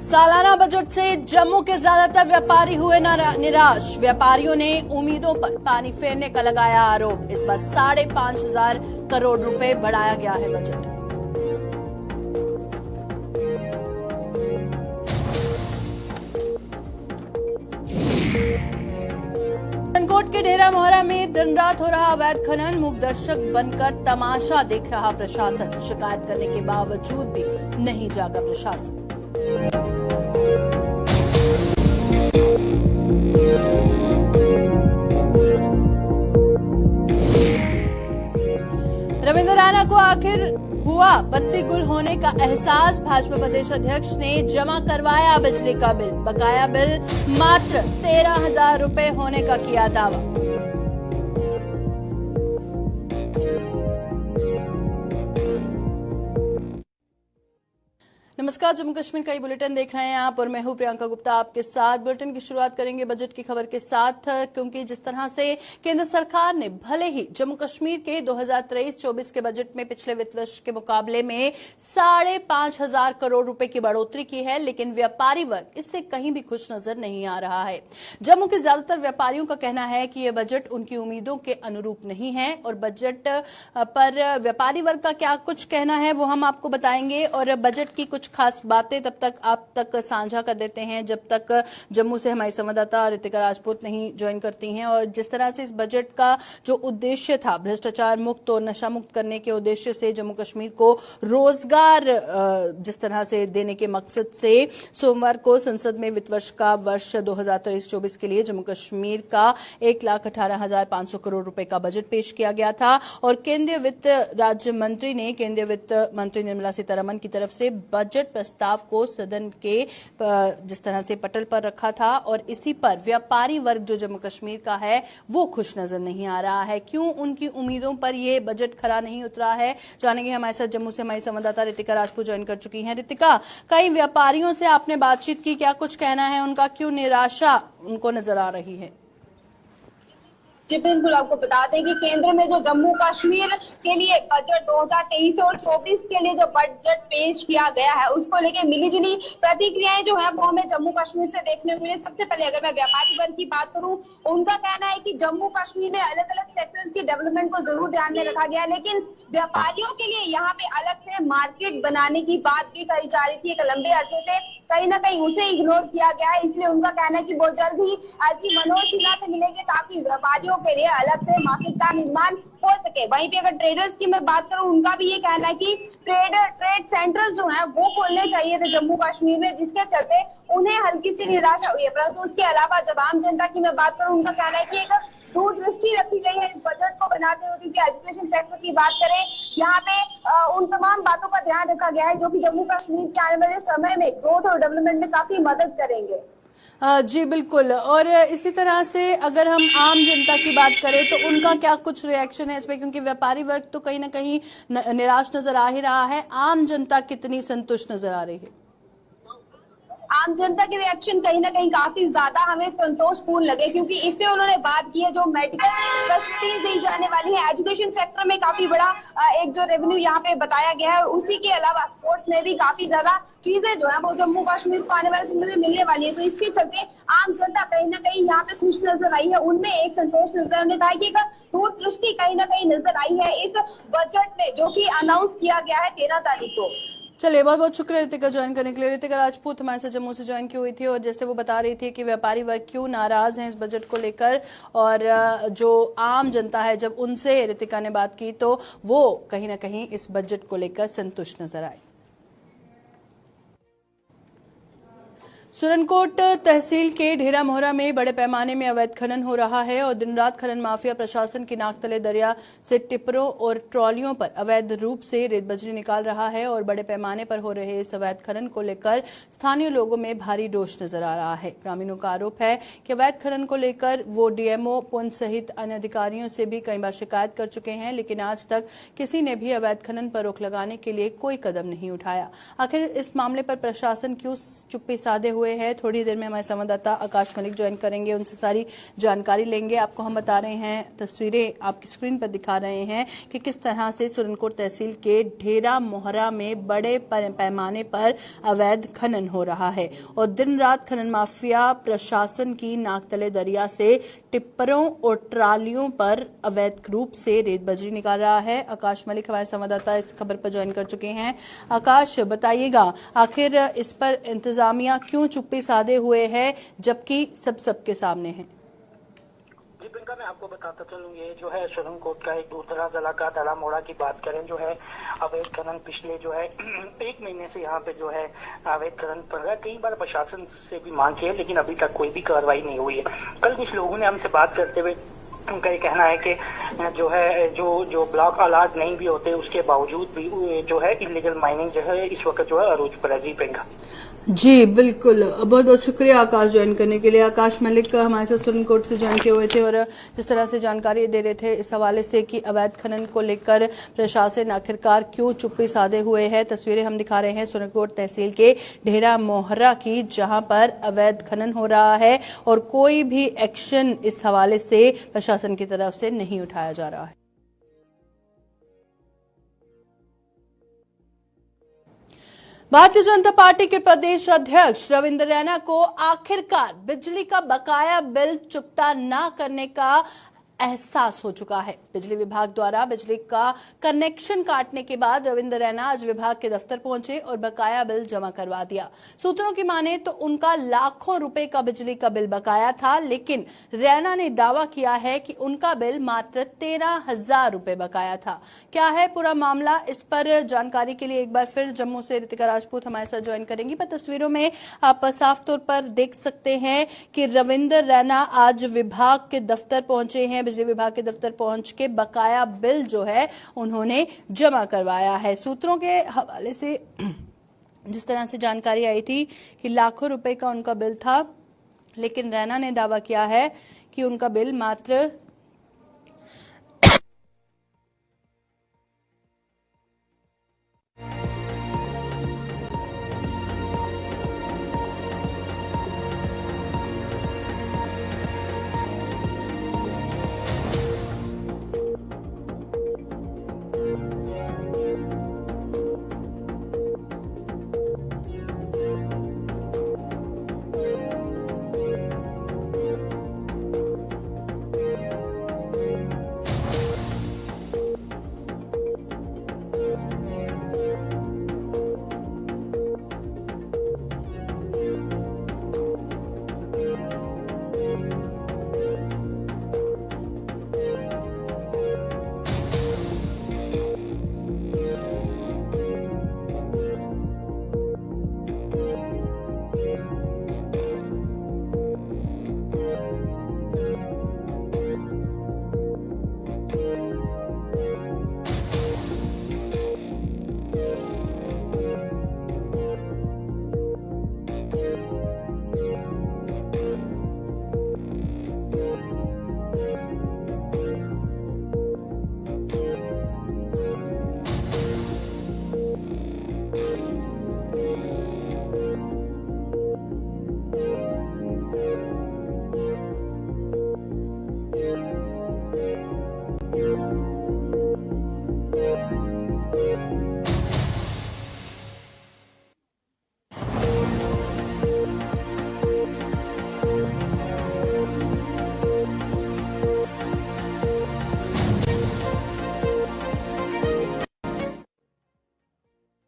सालाना बजट से जम्मू के ज्यादातर व्यापारी हुए निराश। व्यापारियों ने उम्मीदों पर पानी फेरने का लगाया आरोप। इस बार 5,500 करोड़ रुपए बढ़ाया गया है बजट। सुरनकोट के ढेरा मोहरा में दिन रात हो रहा अवैध खनन। मूक दर्शक बनकर तमाशा देख रहा प्रशासन। शिकायत करने के बावजूद भी नहीं जागा प्रशासन। रविंद्र राणा को आखिर हुआ बत्ती गुल होने का एहसास। भाजपा प्रदेश अध्यक्ष ने जमा करवाया बिजली का बिल। बकाया बिल मात्र 13,000 रुपए होने का किया दावा। नमस्कार, जम्मू कश्मीर का ये बुलेटिन देख रहे हैं आप और मैं हूं प्रियंका गुप्ता आपके साथ। बुलेटिन की शुरुआत करेंगे बजट की खबर के साथ, क्योंकि जिस तरह से केंद्र सरकार ने भले ही जम्मू कश्मीर के 2023-24 के बजट में पिछले वित्त वर्ष के मुकाबले में 5,500 करोड़ रुपए की बढ़ोतरी की है, लेकिन व्यापारी वर्ग इससे कहीं भी खुश नजर नहीं आ रहा है। जम्मू के ज्यादातर व्यापारियों का कहना है कि यह बजट उनकी उम्मीदों के अनुरूप नहीं है और बजट पर व्यापारी वर्ग का क्या कुछ कहना है वो हम आपको बताएंगे और बजट की कुछ खास बातें तब तक आप तक साझा कर देते हैं जब तक जम्मू से हमारी संवाददाता रितिका राजपूत नहीं ज्वाइन करती हैं। और जिस तरह से इस बजट का जो उद्देश्य था भ्रष्टाचार मुक्त और नशा मुक्त करने के उद्देश्य से जम्मू कश्मीर को रोजगार जिस तरह से देने के मकसद से सोमवार को संसद में वित्त वर्ष का वर्ष 2023-24 के लिए जम्मू कश्मीर का 1,18,500 करोड़ रुपए का बजट पेश किया गया था और केंद्रीय वित्त राज्य मंत्री ने केंद्रीय वित्त मंत्री निर्मला सीतारमण की तरफ से बजट प्रस्ताव को सदन के जिस तरह से पटल पर रखा था और इसी पर व्यापारी वर्ग जो जम्मू कश्मीर का है वो खुश नजर नहीं आ रहा है। क्यों उनकी उम्मीदों पर ये बजट खरा नहीं उतरा है, जानेंगे। हमारे साथ जम्मू से हमारी संवाददाता रितिका राजपूत ज्वाइन कर चुकी हैं। रितिका, कई व्यापारियों से आपने बातचीत की, क्या कुछ कहना है उनका, क्यों निराशा उनको नजर आ रही है? जी बिल्कुल, आपको बता दें कि केंद्र में जो जम्मू कश्मीर के लिए बजट 2023 और 24 के लिए जो बजट पेश किया गया है उसको लेके मिलीजुली प्रतिक्रियाएं जो है वो हमें जम्मू कश्मीर से देखने को मिली। सबसे पहले अगर मैं व्यापारी वर्ग की बात करूं, उनका कहना है कि जम्मू कश्मीर में अलग अलग सेक्टर्स की डेवलपमेंट को जरूर ध्यान में रखा गया है, लेकिन व्यापारियों के लिए यहाँ पे अलग से मार्केट बनाने की बात भी कही जा रही थी एक लंबे अरसे से, कहीं ना कहीं उसे इग्नोर किया गया है। इसलिए उनका कहना है कि बहुत जल्द ही जी मनोज सिन्हा से मिलेंगे ताकि व्यापारियों के लिए अलग से मार्केट का निर्माण हो सके। वहीं पे अगर ट्रेडर्स की मैं बात करूं, उनका भी ये कहना है कि ट्रेड सेंटर्स जो हैं वो खोलने चाहिए थे जम्मू कश्मीर में, जिसके चलते उन्हें हल्की सी निराशा हुई है। परंतु उसके अलावा जब आम जनता की मैं बात करूं, उनका कहना है कि एक दूरदृष्टि रखी गई है इस बजट को बनाते हुए, क्योंकि एजुकेशन सेक्टर की बात करें यहाँ पे उन तमाम बातों का ध्यान रखा गया है जो कि जम्मू कश्मीर के आने वाले समय में ग्रोथ और डेवलपमेंट में काफी मदद करेंगे। जी बिल्कुल। और इसी तरह से अगर हम आम जनता की बात करें तो उनका क्या कुछ रिएक्शन है इसमें, क्योंकि व्यापारी वर्ग तो कहीं ना कहीं निराश नजर आ ही रहा है, आम जनता कितनी संतुष्ट नजर आ रही है? आम जनता के रिएक्शन कहीं ना कहीं काफी ज्यादा हमें संतोषपूर्ण लगे, क्योंकि इसपे उन्होंने बात की है जो मेडिकल फैसिलिटीज दी जाने वाली है, एजुकेशन सेक्टर में काफी बड़ा एक जो रेवेन्यू यहाँ पे बताया गया है, उसी के अलावा स्पोर्ट्स में भी काफी ज्यादा चीजें जो है वो जम्मू कश्मीर को आने वाले समय में मिलने वाली है। तो इसके चलते आम जनता कहीं ना कहीं यहाँ पे खुश नजर आई है, उनमें एक संतोष नजर उन्हें था कि दूरदृष्टि कहीं ना कहीं नजर आई है इस बजट में जो की अनाउंस किया गया है 13 तारीख को। चलिए, बहुत बहुत शुक्रिया रितिका ज्वाइन करने के लिए। रितिका राजपूत हमारे साथ जम्मू से ज्वाइन की हुई थी और जैसे वो बता रही थी कि व्यापारी वर्ग क्यों नाराज हैं इस बजट को लेकर और जो आम जनता है जब उनसे रितिका ने बात की तो वो कहीं ना कहीं इस बजट को लेकर संतुष्ट नजर आए। सुरनकोट तहसील के ढेरा मोहरा में बड़े पैमाने में अवैध खनन हो रहा है और दिन रात खनन माफिया प्रशासन की नाक तले दरिया से टिप्परों और ट्रॉलियों पर अवैध रूप से रेत बजरी निकाल रहा है और बड़े पैमाने पर हो रहे इस अवैध खनन को लेकर स्थानीय लोगों में भारी रोष नजर आ रहा है। ग्रामीणों का आरोप है कि अवैध खनन को लेकर वो डीएमओ पुंछ सहित अन्य अधिकारियों से भी कई बार शिकायत कर चुके हैं, लेकिन आज तक किसी ने भी अवैध खनन पर रोक लगाने के लिए कोई कदम नहीं उठाया। आखिर इस मामले पर प्रशासन क्यों चुप्पी साधे हुए हुए हैं। थोड़ी देर में हमारे संवाददाता आकाश मलिक ज्वाइन करेंगे, उनसे सारी जानकारी लेंगे। आपको हम बता रहे हैं, तस्वीरें आपकी स्क्रीन पर दिखा रहे हैं कि किस तरह से सुरनकोट तहसील के ढेरा मोहरा में बड़े पैमाने पर अवैध खनन हो रहा है और दिन रात खनन माफिया प्रशासन की नाकतले दरिया से टिप्परों और ट्रालियों पर अवैध रूप से रेत बजरी निकाल रहा है। आकाश मलिक हमारे संवाददाता इस खबर पर ज्वाइन कर चुके हैं। आकाश, बताइएगा आखिर इस पर इंतजामिया क्यों चुप्पी साधे हुए है जबकि सबके सामने है? जी प्रियंका, मैं आपको बताता चलूँ, ये जो है सुरनकोट का एक दूसरा जिला का ढेरा मोहरा की बात करें जो है अवैध खनन पिछले जो है 1 महीने से यहाँ पे जो है अवैध खनन पड़ रहा है। कई बार प्रशासन से भी मांग की है लेकिन अभी तक कोई भी कार्रवाई नहीं हुई है। कल कुछ लोगों ने हमसे बात करते हुए उनका ये कहना है कि जो है जो ब्लॉक अलर्ट नहीं भी होते उसके बावजूद भी जो है इलीगल माइनिंग जो है इस वक्त जो है अरूज पर है। जी प्रियंका। जी बिल्कुल, बहुत बहुत शुक्रिया आकाश ज्वाइन करने के लिए। आकाश मलिक हमारे साथ सुरनकोट से ज्वाइन किए हुए थे और जिस तरह से जानकारी दे रहे थे इस हवाले से कि अवैध खनन को लेकर प्रशासन आखिरकार क्यों चुप्पी साधे हुए है। तस्वीरें हम दिखा रहे हैं सुरनकोट तहसील के ढेरा मोहरा की, जहां पर अवैध खनन हो रहा है और कोई भी एक्शन इस हवाले से प्रशासन की तरफ से नहीं उठाया जा रहा है। भारतीय जनता पार्टी के प्रदेश अध्यक्ष रविंद्र रैना को आखिरकार बिजली का बकाया बिल चुकता न करने का एहसास हो चुका है। बिजली विभाग द्वारा बिजली का कनेक्शन काटने के बाद रविंद्र रैना आज विभाग के दफ्तर पहुंचे और बकाया बिल जमा करवा दिया। सूत्रों की माने तो उनका लाखों रुपए का बिजली का बिल बकाया था, लेकिन रैना ने दावा किया है कि उनका बिल मात्र 13,000 रुपए बकाया था। क्या है पूरा मामला, इस पर जानकारी के लिए एक बार फिर जम्मू से रितिका राजपूत हमारे साथ ज्वाइन करेंगी। पर तस्वीरों में आप साफ तौर पर देख सकते हैं कि रविंद्र रैना आज विभाग के दफ्तर पहुंचे हैं। बिजली विभाग के दफ्तर पहुंच के बकाया बिल जो है उन्होंने जमा करवाया है। सूत्रों के हवाले से जिस तरह से जानकारी आई थी कि लाखों रुपए का उनका बिल था, लेकिन रैना ने दावा किया है कि उनका बिल मात्र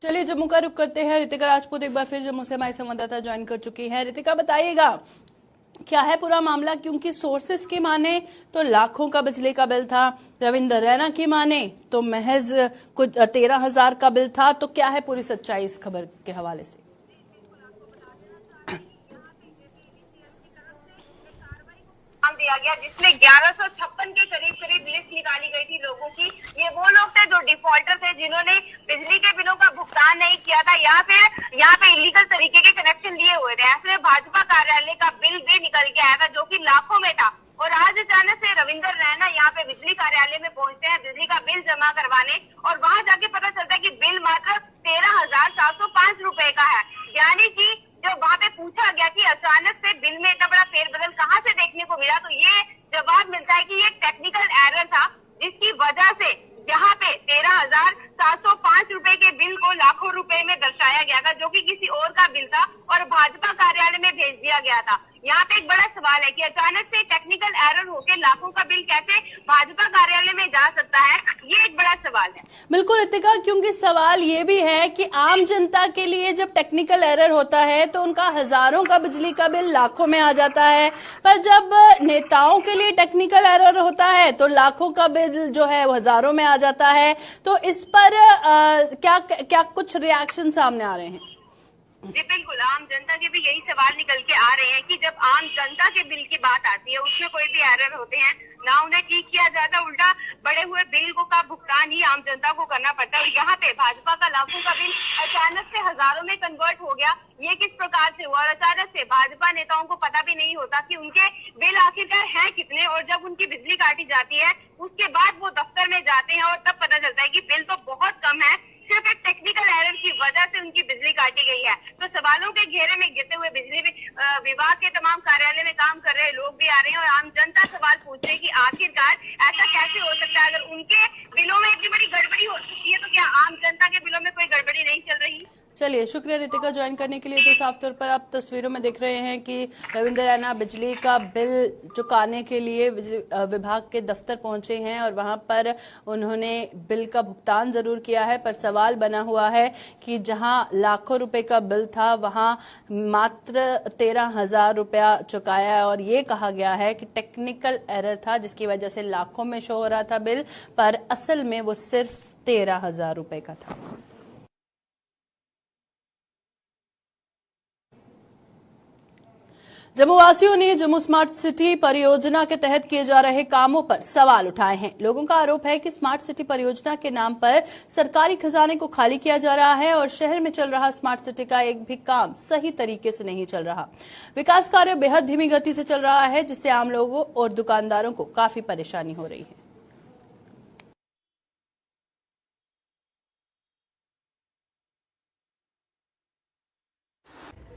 चलिए जम्मू का रुख करते हैं। रितिका राजपूत एक बार फिर जम्मू से हमारे संवाददाता ज्वाइन कर चुकी हैं। रितिका, बताइएगा क्या है पूरा मामला, क्योंकि सोर्सेस की माने तो लाखों का बिजली का बिल था, रविंद्र रैना की माने तो महज कुछ 13,000 का बिल था। तो क्या है पूरी सच्चाई इस खबर के हवाले से? दिया गया जिसमें 1156 के करीब लिस्ट निकाली गई थी लोगों की। ये वो लोग थे जो डिफॉल्टर थे, जिन्होंने बिजली के बिलों का भुगतान नहीं किया था या फिर यहाँ पे इलीगल तरीके के कनेक्शन लिए हुए थे। ऐसे में भाजपा कार्यालय का बिल भी निकल के आया था जो कि लाखों में था। और आज अचानक से रविंद्र रैना यहाँ पे बिजली कार्यालय में पहुंचते हैं बिजली का बिल जमा करवाने, और वहां जाके पता चलता है कि बिल मात्र 13,705 रुपए का है। यानी कि जब वहाँ पे पूछा गया कि अचानक से बिल में इतना बड़ा फेरबदल कहाँ से देखने को मिला, तो ये जवाब मिलता है कि ये टेक्निकल एरर था, जिसकी वजह से यहाँ पे 13,705 रुपए के बिल को लाखों रुपए में दर्शाया गया था, जो कि किसी और का बिल था और भाजपा कार्यालय में भेज दिया गया था। यहाँ पे एक बड़ा सवाल है कि अचानक से टेक्निकल एरर होके लाखों का बिल कैसे भाजपा कार्यालय में जा सकता है, ये एक बड़ा सवाल है। बिल्कुल रितिका, क्योंकि सवाल ये भी है कि आम जनता के लिए जब टेक्निकल एरर होता है तो उनका हजारों का बिजली का बिल लाखों में आ जाता है, पर जब नेताओं के लिए टेक्निकल एरर होता है तो लाखों का बिल जो है वो हजारों में आ जाता है। तो इस पर क्या कुछ रिएक्शन सामने आ रहे हैं? जी बिल्कुल, आम जनता के भी यही सवाल निकल के आ रहे हैं कि जब आम जनता के बिल की बात आती है, उसमें कोई भी एरर होते हैं ना उन्हें ठीक किया जाता, उल्टा बड़े हुए बिल का भुगतान ही आम जनता को करना पड़ता है। यहाँ पे भाजपा का लाखों का बिल अचानक से हजारों में कन्वर्ट हो गया, ये किस प्रकार से हुआ? और अचानक से भाजपा नेताओं को पता भी नहीं होता कि उनके बिल आखिरकार हैं कितने, और जब उनकी बिजली काटी जाती है उसके बाद वो दफ्तर में जाते हैं और तब पता चलता है कि बिल तो बहुत कम है, सिर्फ एक टेक्निकल एरर की वजह से उनकी बिजली काटी गई है। तो सवालों के घेरे में गिरते हुए बिजली विभाग के तमाम कार्यालय में काम कर रहे लोग भी आ रहे हैं और आम जनता सवाल पूछ रहे हैं कि आखिरकार ऐसा कैसे हो सकता है? अगर उनके बिलों में इतनी बड़ी गड़बड़ी हो चुकी है तो क्या आम जनता के बिलों में कोई गड़बड़ी नहीं चल रही? चलिए, शुक्रिया रितिका ज्वाइन करने के लिए। तो साफ तौर पर आप तस्वीरों में देख रहे हैं कि रविंद्र रैना बिजली का बिल चुकाने के लिए विभाग के दफ्तर पहुंचे हैं और वहां पर उन्होंने बिल का भुगतान जरूर किया है, पर सवाल बना हुआ है कि जहां लाखों रुपए का बिल था वहां मात्र 13,000 रुपया चुकाया है और ये कहा गया है कि टेक्निकल एरर था जिसकी वजह से लाखों में शो हो रहा था बिल, पर असल में वो सिर्फ 13,000 रुपए का था। जम्मू वासियों ने जम्मू स्मार्ट सिटी परियोजना के तहत किए जा रहे कामों पर सवाल उठाए हैं। लोगों का आरोप है कि स्मार्ट सिटी परियोजना के नाम पर सरकारी खजाने को खाली किया जा रहा है और शहर में चल रहा स्मार्ट सिटी का एक भी काम सही तरीके से नहीं चल रहा। विकास कार्य बेहद धीमी गति से चल रहा है जिससे आम लोगों और दुकानदारों को काफी परेशानी हो रही है।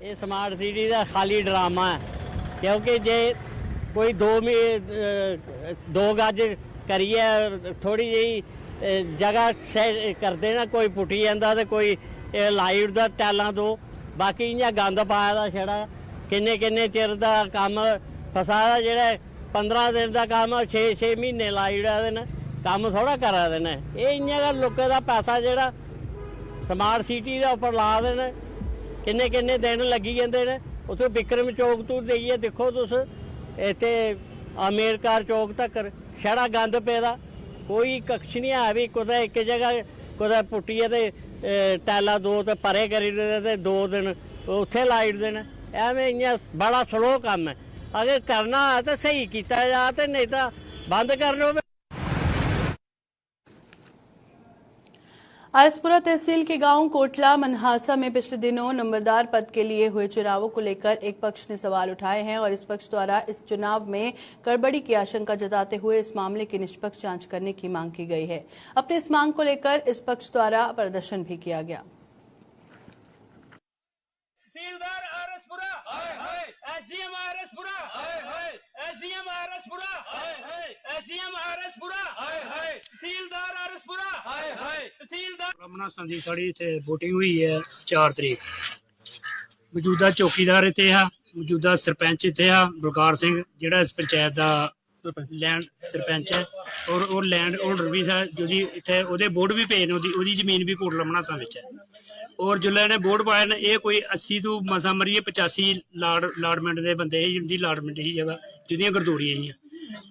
ਇਹ ਸਮਾਰਟ ਸਿਟੀ ਦਾ ਖਾਲੀ ਡਰਾਮਾ ਹੈ ਕਿਉਂਕਿ ਜੇ ਕੋਈ 2 ਗਜ ਕਰੀਏ ਥੋੜੀ ਜਿਹੀ ਜਗ੍ਹਾ ਕਰਦੇ ਨਾ ਕੋਈ ਪੁੱਟੀ ਜਾਂਦਾ ਤੇ ਕੋਈ ਲਾਈਟ ਦਾ ਟੈਲਾਂ ਤੋਂ ਬਾਕੀ ਇੰਨਾ ਗੰਦ ਪਾਇਆ ਦਾ ਛੜਾ ਕਿੰਨੇ ਚਿਰ ਦਾ ਕੰਮ ਫਸਾਇਆ ਜਿਹੜਾ 15 ਦਿਨ ਦਾ ਕੰਮ 6 ਮਹੀਨੇ ਲਾਈਟ ਆ ਦੇਣ ਕੰਮ ਥੋੜਾ ਕਰਾ ਦੇਣਾ ਇਹ ਇੰਨਾ ਲੋਕਾਂ ਦਾ ਪੈਸਾ ਜਿਹੜਾ ਸਮਾਰਟ ਸਿਟੀ ਦੇ ਉੱਪਰ ਲਾ ਦੇਣ ਕਿੰਨੇ ਦਿਨ ਲੱਗੀ ਜਾਂਦੇ ਨੇ ਉੱਥੇ ਵਿਕਰਮ ਚੌਕ ਤੋਂ ਦੇਈਏ ਦੇਖੋ ਤੁਸੀਂ ਇੱਥੇ ਅਮੇਰਕਾਰ ਚੌਕ ਤੱਕ ਛੜਾ ਗੰਦ ਪੈਦਾ ਕੋਈ ਕਕਸ਼ ਨਹੀਂ ਆ ਵੀ ਕੋਈ ਇੱਕ ਜਗ੍ਹਾ ਕੋਈ ਪੁੱਟੀ ਹੈ ਤੇ ਟੈਲਾ 2 ਤੇ ਪਰੇ ਕਰੀ ਦੇ ਤੇ 2 ਦਿਨ ਉੱਥੇ ਲਾਈਟ ਦੇਣ ਐਵੇਂ ਇੰਨਾ ਬੜਾ ਸਲੋ ਕੰਮ ਹੈ ਅਗਰ ਕਰਨਾ ਹੈ ਤਾਂ ਸਹੀ ਕੀਤਾ ਜਾ ਤੇ ਨਹੀਂ ਤਾਂ ਬੰਦ ਕਰ ਲਓ। आरएसपुरा तहसील के गांव कोटला मनहासा में पिछले दिनों नंबरदार पद के लिए हुए चुनावों को लेकर एक पक्ष ने सवाल उठाए हैं और इस पक्ष द्वारा इस चुनाव में गड़बड़ी की आशंका जताते हुए इस मामले की निष्पक्ष जांच करने की मांग की गई है। अपनी इस मांग को लेकर इस पक्ष द्वारा प्रदर्शन भी किया गया। तहसीलदार आरएसपुरा हाय हाय, एसडीएम आरएसपुरा हाय हाय, एसडीएम आरएसपुरा हाय हाय, एसडीएम आरएसपुरा हाय हाय, तहसीलदार आरएसपुरा हाय हाय, तहसीलदार रमना संधी साड़ी इतने वोटिंग हुई है 4 तरीक। मौजूदा चौकीदार इतने है, मौजूदा सरपंच इतने है बलकार सिंह जिहड़ा इस पंचायत का लैंड सरपंच है और लैंड होल्डर भी था जो इतने ओहदे बोर्ड भी पे ने ओहदी जमीन भी कोटला मनासा विच है और जिसलै इन्हें बोर्ड पाए ने ये कोई 80 तो मसा मरिए 85 लाडमेंट के बंदे ही जिंदी लाडमेंट ही जगह जिंदियां गरदौरियां ही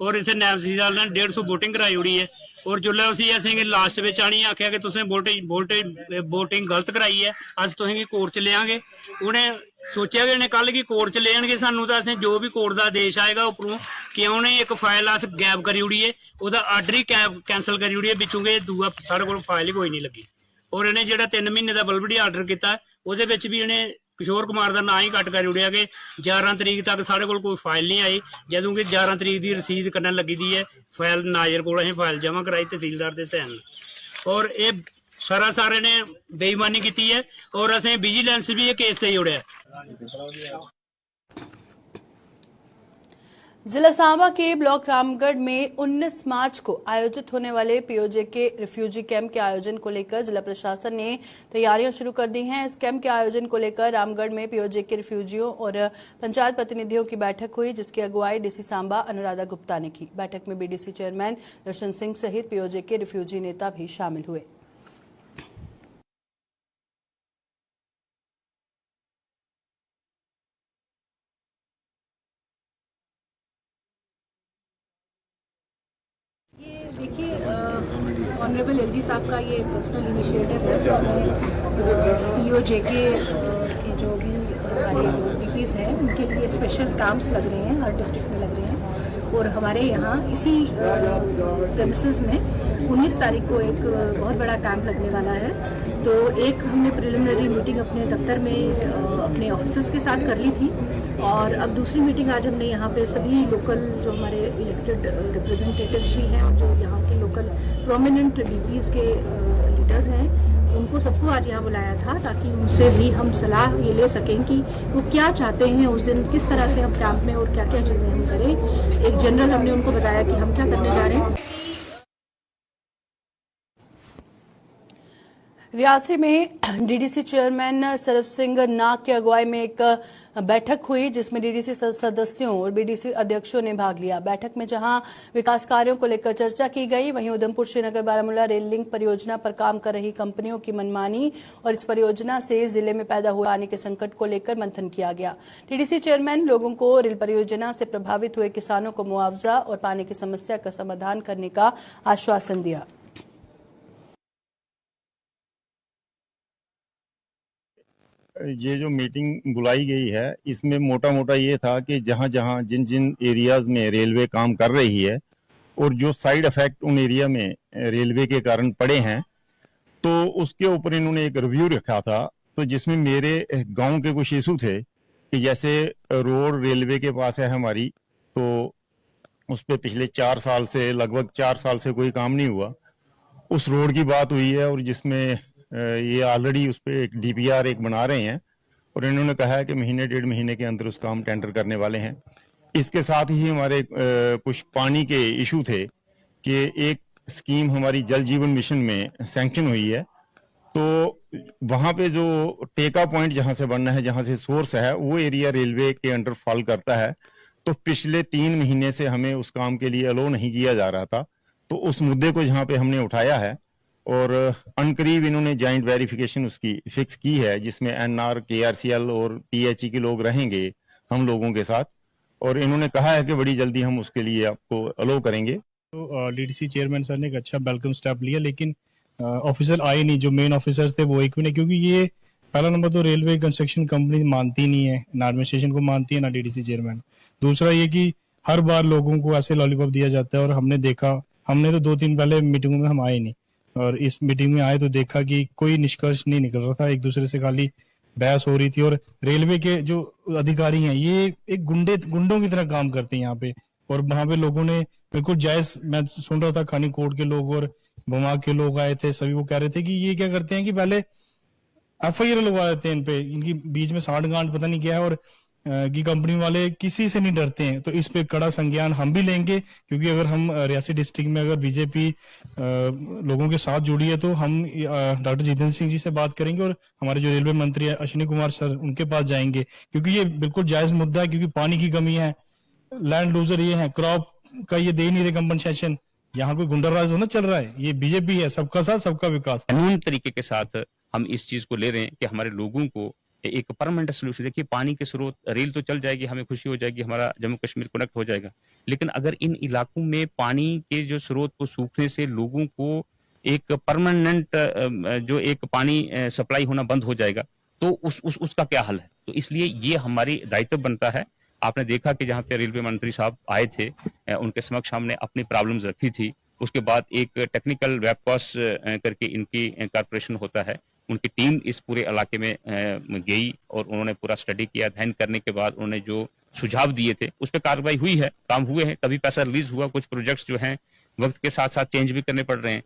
और इतने नायब तहसीलदार ने 150 वोटिंग कराई उड़ी है और जिसलै उसी असें लास्ट में आनी आख्या कि तुसें वोटिंग गलत कराई है अस तुसेंगी कोर्ट च लेंगे। उन्हें सोचा कि उन्हें कल की कोर्ट च लेंगे सानू तो असें जो भी कोर्ट का आदेश आएगा उपरों कि उन्हें एक फाइल अस गैप करी उड़ी है वह आर्डर ही कैंसल करी उड़ी है बिचों के दूआ साढ़े को फाइल ही कोई नहीं लगी और इन्हें जो 3 महीने का बल्ब आर्डर किया वो भी इन्हें किशोर कुमार का ना ही कट कर उड़िया कि 11 तरीक तक साढ़े को कोई फाइल नहीं आई जदों कि 11 तरीक की रसीद करने लगी दी है फाइल नाजर को फाइल जमा कराई तहसीलदार के सैन और ये सारे ने बेईमानी की है और असें विजिलेंस भी ये केस ते जोड़िया। जिला सांबा के ब्लॉक रामगढ़ में 19 मार्च को आयोजित होने वाले पीओजे के रिफ्यूजी कैंप के आयोजन को लेकर जिला प्रशासन ने तैयारियां शुरू कर दी हैं। इस कैंप के आयोजन को लेकर रामगढ़ में पीओजे के रिफ्यूजियों और पंचायत प्रतिनिधियों की बैठक हुई, जिसकी अगुवाई डीसी सांबा अनुराधा गुप्ता ने की। बैठक में बीडीसी चेयरमैन दर्शन सिंह सहित पीओजे के रिफ्यूजी नेता भी शामिल हुए। ये देखिए ऑनरेबल एलजी साहब का ये पर्सनल इनिशिएटिव है, जिसमें पीओजे के जो भी हमारे जीपीस हैं उनके लिए स्पेशल कैंप्स लग रहे हैं, हर डिस्ट्रिक्ट में लग रहे हैं। और हमारे यहाँ इसी प्रेमिसेस में 19 तारीख को एक बहुत बड़ा कैंप लगने वाला है। तो एक हमने प्रिलिमिनरी मीटिंग अपने दफ्तर में अपने ऑफिसर्स के साथ कर ली थी, और अब दूसरी मीटिंग आज हमने यहाँ पे सभी लोकल जो हमारे इलेक्टेड रिप्रेजेंटेटिव्स भी हैं, जो यहाँ के लोकल प्रोमिनेंट डीपीज के लीडर्स हैं, उनको सबको आज यहाँ बुलाया था ताकि उनसे भी हम सलाह ये ले सकें कि वो क्या चाहते हैं उस दिन, किस तरह से हम कैंप में और क्या क्या चीज़ें हम करें। एक जनरल हमने उनको बताया कि हम क्या करने जा रहे हैं। रियासी में डीडीसी चेयरमैन सरफ सिंह नाग की अगुवाई में एक बैठक हुई, जिसमें डीडीसी सदस्यों और बीडीसी अध्यक्षों ने भाग लिया। बैठक में जहां विकास कार्यों को लेकर चर्चा की गई, वहीं उधमपुर श्रीनगर बारामूला रेल लिंक परियोजना पर काम कर रही कंपनियों की मनमानी और इस परियोजना से जिले में पैदा हुए पानी के संकट को लेकर मंथन किया गया। डीडीसी चेयरमैन लोगों को रेल परियोजना से प्रभावित हुए किसानों को मुआवजा और पानी की समस्या का समाधान करने का आश्वासन दिया। ये जो मीटिंग बुलाई गई है, इसमें मोटा मोटा ये था कि जहां जहां जिन जिन एरियाज में रेलवे काम कर रही है और जो साइड इफेक्ट उन एरिया में रेलवे के कारण पड़े हैं, तो उसके ऊपर इन्होंने एक रिव्यू रखा था। तो जिसमें मेरे गांव के कुछ इशू थे कि जैसे रोड रेलवे के पास है हमारी, तो उस पर पिछले 4 साल से लगभग 4 साल से कोई काम नहीं हुआ। उस रोड की बात हुई है और जिसमें ये ऑलरेडी उस पर एक डीपीआर एक बना रहे हैं और इन्होंने कहा है कि महीने 1.5 महीने के अंदर उसका हम टेंडर करने वाले हैं। इसके साथ ही हमारे कुछ पानी के इशू थे कि एक स्कीम हमारी जल जीवन मिशन में सैंक्शन हुई है, तो वहां पे जो टेका पॉइंट जहां से बनना है, जहां से सोर्स है, वो एरिया रेलवे के अंडर फॉल करता है। तो पिछले 3 महीने से हमें उस काम के लिए अलो नहीं किया जा रहा था। तो उस मुद्दे को जहां पे हमने उठाया है और अनकरीब इन्होंने जॉइंट वेरिफिकेशन उसकी फिक्स की है, जिसमें एनआर, केआरसीएल और पीएचई के लोग रहेंगे हम लोगों के साथ, और इन्होंने कहा है कि बड़ी जल्दी हम उसके लिए आपको अलो करेंगे। तो डीडीसी चेयरमैन सर ने एक अच्छा वेलकम स्टेप लिया, लेकिन ऑफिसर आए नहीं, जो मेन ऑफिसर थे वो एक भी नहीं, क्योंकि ये पहला नंबर तो रेलवे कंस्ट्रक्शन कंपनी मानती नहीं है, ना एडमिनिस्ट्रेशन को मानती है, ना डीडीसी चेयरमैन। दूसरा ये कि हर बार लोगों को ऐसे लॉलीपॉप दिया जाता है, और हमने तो 2-3 पहले मीटिंगों में हम आए नहीं, और इस मीटिंग में आए तो देखा कि कोई निष्कर्ष नहीं निकल रहा था, एक दूसरे से खाली बहस हो रही थी। और रेलवे के जो अधिकारी हैं ये एक गुंडों की तरह काम करते हैं यहाँ पे, और वहां पे लोगों ने बिल्कुल जायज, मैं सुन रहा था खानी कोट के लोग और बमा के लोग आए थे, सभी वो कह रहे थे कि ये क्या करते हैं कि पहले एफआईआर लगवा देते हैं इन पे, इनकी बीच में साठ गांठ पता नहीं क्या है, और की कंपनी वाले किसी से नहीं डरते हैं। तो इस पे कड़ा संज्ञान हम भी लेंगे, क्योंकि अगर हम रियासी डिस्ट्रिक्ट में अगर बीजेपी लोगों के साथ जुड़ी है तो हम डॉक्टर जितेंद्र सिंह जी से बात करेंगे, और हमारे जो रेलवे मंत्री है अश्विनी कुमार सर, उनके पास जाएंगे, क्योंकि ये बिल्कुल जायज मुद्दा है, क्योंकि पानी की कमी है, लैंड लूजर ये है, क्रॉप का ये दे नहीं रहे कंपनसेशन। यहाँ कोई गुंडाराज होना चल रहा है, ये बीजेपी है, सबका साथ सबका विकास। कानूनी तरीके के साथ हम इस चीज को ले रहे हैं कि हमारे लोगों को एक परमानेंट सोल्यूशन। देखिए, पानी के स्रोत, रेल तो चल जाएगी, हमें खुशी हो जाएगी, हमारा जम्मू कश्मीर कनेक्ट हो जाएगा, लेकिन अगर इन इलाकों में पानी के जो स्रोत को सूखने से लोगों को एक परमानेंट जो एक पानी सप्लाई होना बंद हो जाएगा, तो उसका क्या हल है। तो इसलिए ये हमारी दायित्व बनता है। आपने देखा कि जहाँ पे रेलवे मंत्री साहब आए थे, उनके समक्ष हमने अपनी प्रॉब्लम्स रखी थी। उसके बाद एक टेक्निकल वेब कॉस्ट करके इनकी कॉर्पोरेशन होता है, उनकी टीम इस पूरे इलाके में गई और उन्होंने पूरा स्टडी किया। अध्ययन करने के बाद उन्होंने जो सुझाव दिए थे उस पर कार्रवाई हुई है, काम हुए हैं, तभी पैसा रिलीज हुआ। कुछ प्रोजेक्ट्स जो हैं वक्त के साथ साथ चेंज भी करने पड़ रहे हैं।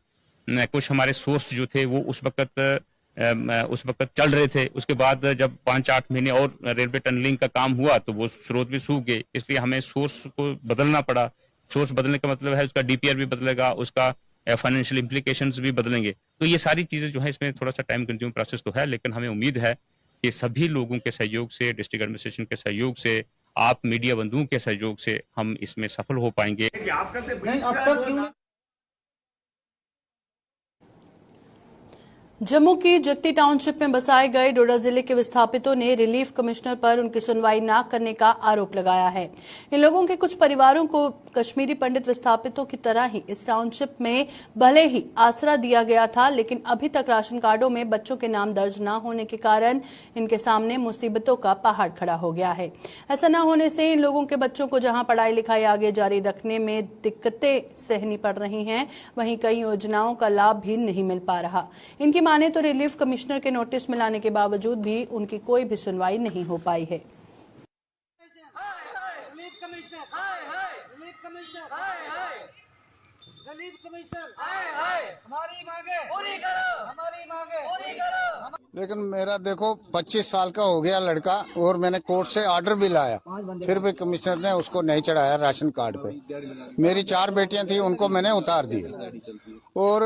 कुछ हमारे सोर्स जो थे वो उस वक्त चल रहे थे। उसके बाद जब 5-8 महीने और रेलवे टनलिंग का काम हुआ तो वो स्रोत भी सूख गए, इसलिए हमें सोर्स को बदलना पड़ा। सोर्स बदलने का मतलब है उसका डीपीआर भी बदलेगा, उसका फाइनेंशियल इम्प्लीकेशंस भी बदलेंगे। तो ये सारी चीजें जो है इसमें थोड़ा सा टाइम कंज्यूम प्रोसेस तो है, लेकिन हमें उम्मीद है कि सभी लोगों के सहयोग से, डिस्ट्रिक्ट एडमिनिस्ट्रेशन के सहयोग से, आप मीडिया बंधुओं के सहयोग से हम इसमें सफल हो पाएंगे। जम्मू की जगती टाउनशिप में बसाए गए डोडा जिले के विस्थापितों ने रिलीफ कमिश्नर पर उनकी सुनवाई न करने का आरोप लगाया है। इन लोगों के कुछ परिवारों को कश्मीरी पंडित विस्थापितों की तरह ही इस टाउनशिप में भले ही आसरा दिया गया था, लेकिन अभी तक राशन कार्डों में बच्चों के नाम दर्ज न होने के कारण इनके सामने मुसीबतों का पहाड़ खड़ा हो गया है। ऐसा न होने से इन लोगों के बच्चों को जहां पढ़ाई लिखाई आगे जारी रखने में दिक्कतें सहनी पड़ रही हैं, वहीं कई योजनाओं का लाभ भी नहीं मिल पा रहा। इनकी माने तो रिलीफ कमिश्नर के नोटिस मिलाने के बावजूद भी उनकी कोई भी सुनवाई नहीं हो पाई है। लेकिन मेरा देखो 25 साल का हो गया लड़का और मैंने कोर्ट से ऑर्डर भी लाया, फिर भी कमिश्नर ने उसको नहीं चढ़ाया राशन कार्ड पे। मेरी 4 बेटियां थी, उनको मैंने उतार दिया और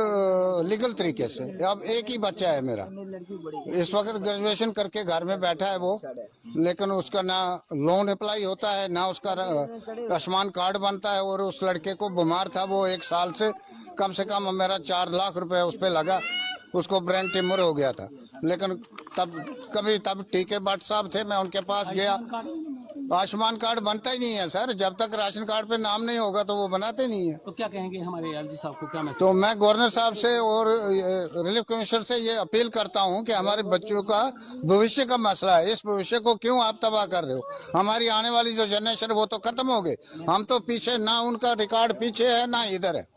लीगल तरीके से। अब एक ही बच्चा है मेरा, इस वक्त ग्रेजुएशन करके घर में बैठा है वो, लेकिन उसका ना लोन अप्लाई होता है ना उसका आयुष्मान कार्ड बनता है। और उस लड़के को बीमार था वो 1 साल से कम मेरा 4 लाख रुपए उस पर लगा, उसको ब्रेन ट्यूमर हो गया था। लेकिन तब टीके भट्ट साहब थे, मैं उनके पास गया। आयुष्मान कार्ड बनता ही नहीं है सर, जब तक राशन कार्ड पे नाम नहीं होगा तो वो बनाते नहीं है। तो क्या कहेंगे हमारे एलजी साहब को, क्या मैसेज? तो मैं गवर्नर साहब से और रिलीफ कमिश्नर से ये अपील करता हूँ कि हमारे बच्चों का भविष्य का मसला है, इस भविष्य को क्यों आप तबाह कर रहे हो? हमारी आने वाली जो जनरेशन वो तो खत्म हो गए, हम तो पीछे, ना उनका रिकॉर्ड पीछे है ना इधर है।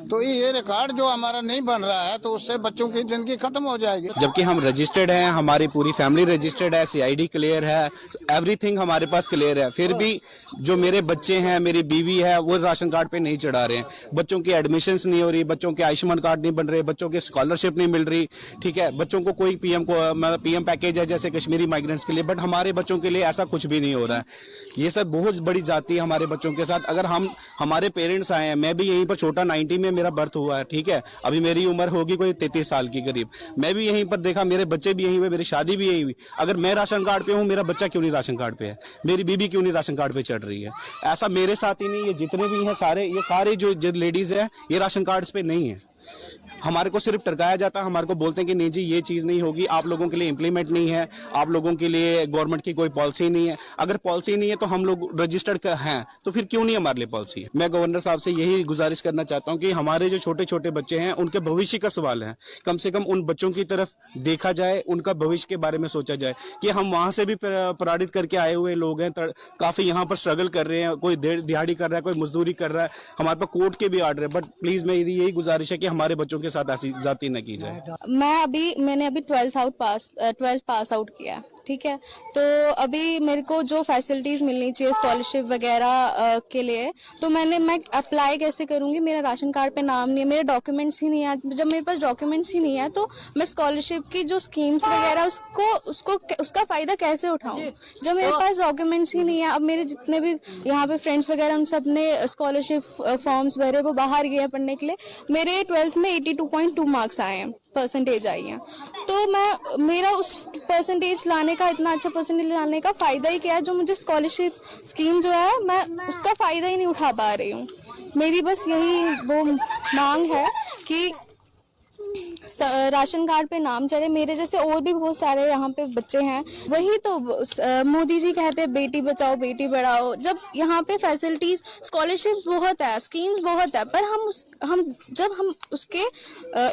तो ये रिकॉर्ड जो हमारा नहीं बन रहा है तो उससे बच्चों की जिंदगी खत्म हो जाएगी। जबकि हम रजिस्टर्ड हैं, हमारी पूरी फैमिली रजिस्टर्ड है, CID क्लियर है, एवरीथिंग हमारे पास क्लियर है, फिर भी जो मेरे बच्चे हैं, मेरी बीवी है, वो राशन कार्ड पे नहीं चढ़ा रहे हैं। बच्चों की एडमिशन्स नहीं हो रही, बच्चों के आयुष्मान कार्ड नहीं बन रहे, बच्चों की स्कॉलरशिप नहीं मिल रही, ठीक है। बच्चों को कोई पीएम पैकेज है जैसे कश्मीरी माइग्रेंट्स के लिए, बट हमारे बच्चों के लिए ऐसा कुछ भी नहीं हो रहा है। ये सब बहुत बड़ी जाती है हमारे बच्चों के साथ। अगर हमारे पेरेंट्स आए हैं, मैं भी यहीं पर छोटा 90 में मेरा बर्थ हुआ है, ठीक है, अभी मेरी उम्र होगी कोई 33 साल की करीब, मैं भी यहीं पर देखा, मेरे बच्चे भी यहीं हुए, मेरी शादी भी यहीं हुई। अगर मैं राशन कार्ड पे हूँ, मेरा बच्चा क्यों नहीं राशन कार्ड पे है, मेरी बीबी क्यों नहीं राशन कार्ड पे चढ़ रही है? ऐसा मेरे साथ ही नहीं, ये जितने भी हैं सारे जो लेडीज है ये राशन कार्ड्स पे नहीं है। हमारे को सिर्फ टरकाया जाता है, हमारे को बोलते हैं कि नहीं जी ये चीज़ नहीं होगी, आप लोगों के लिए इम्प्लीमेंट नहीं है, आप लोगों के लिए गवर्नमेंट की कोई पॉलिसी नहीं है। अगर पॉलिसी नहीं है तो हम लोग रजिस्टर्ड हैं, तो फिर क्यों नहीं हमारे लिए पॉलिसी है? मैं गवर्नर साहब से यही गुजारिश करना चाहता हूँ कि हमारे जो छोटे छोटे बच्चे हैं उनके भविष्य का सवाल है, कम से कम उन बच्चों की तरफ देखा जाए, उनका भविष्य के बारे में सोचा जाए कि हम वहाँ से भी पराडित करके आए हुए लोग हैं, काफ़ी यहाँ पर स्ट्रगल कर रहे हैं, कोई दिहाड़ी कर रहा है, कोई मजदूरी कर रहा है, हमारे पास कोर्ट के भी आर्डर है, बट प्लीज़ मेरी यही गुजारिश है कि हमारे बच्चों के साथ ऐसी जाती न की जाए। मैंने अभी 12th पास आउट किया, ठीक है। तो अभी मेरे को जो फैसिलिटीज मिलनी चाहिए स्कॉलरशिप वगैरह के लिए, तो मैं अप्लाई कैसे करूंगी? मेरा राशन कार्ड पे नाम नहीं है, मेरे डॉक्यूमेंट्स ही नहीं है। जब मेरे पास डॉक्यूमेंट्स ही नहीं है तो मैं स्कॉलरशिप की जो स्कीम्स वगैरह उसका फायदा कैसे उठाऊं जब मेरे पास डॉक्यूमेंट्स ही नहीं है? अब मेरे जितने भी यहाँ पे फ्रेंड्स वगैरह उन सब ने स्कॉलरशिप फॉर्म्स भरे, वो बाहर गए पढ़ने के लिए। मेरे 12th में 82.2 मार्क्स आए हैं, परसेंटेज आई है। तो मेरा उस परसेंटेज लाने का, इतना अच्छा परसेंटेज लाने का फायदा ही क्या है? जो मुझे स्कॉलरशिप स्कीम जो है मैं उसका फायदा ही नहीं उठा पा रही हूँ। मेरी बस यही वो मांग है कि राशन कार्ड पे नाम चढ़े। मेरे जैसे और भी बहुत सारे यहाँ पे बच्चे हैं। वही तो मोदी जी कहते हैं बेटी बचाओ बेटी पढ़ाओ। जब यहाँ पे फैसिलिटीज, स्कॉलरशिप बहुत है, स्कीम्स बहुत है, पर जब हम उसके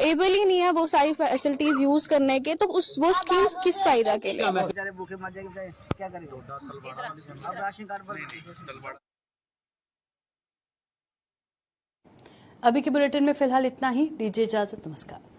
एबल ही नहीं है वो सारी फैसिलिटीज यूज करने के, तो वो स्कीम्स किस फायदा के लिए? भूखे मर जाएंगे, क्या करेंगे? अब राशन कार्ड पर अभी के बुलेटिन में फिलहाल इतना ही। दीजिए इजाजत, नमस्कार।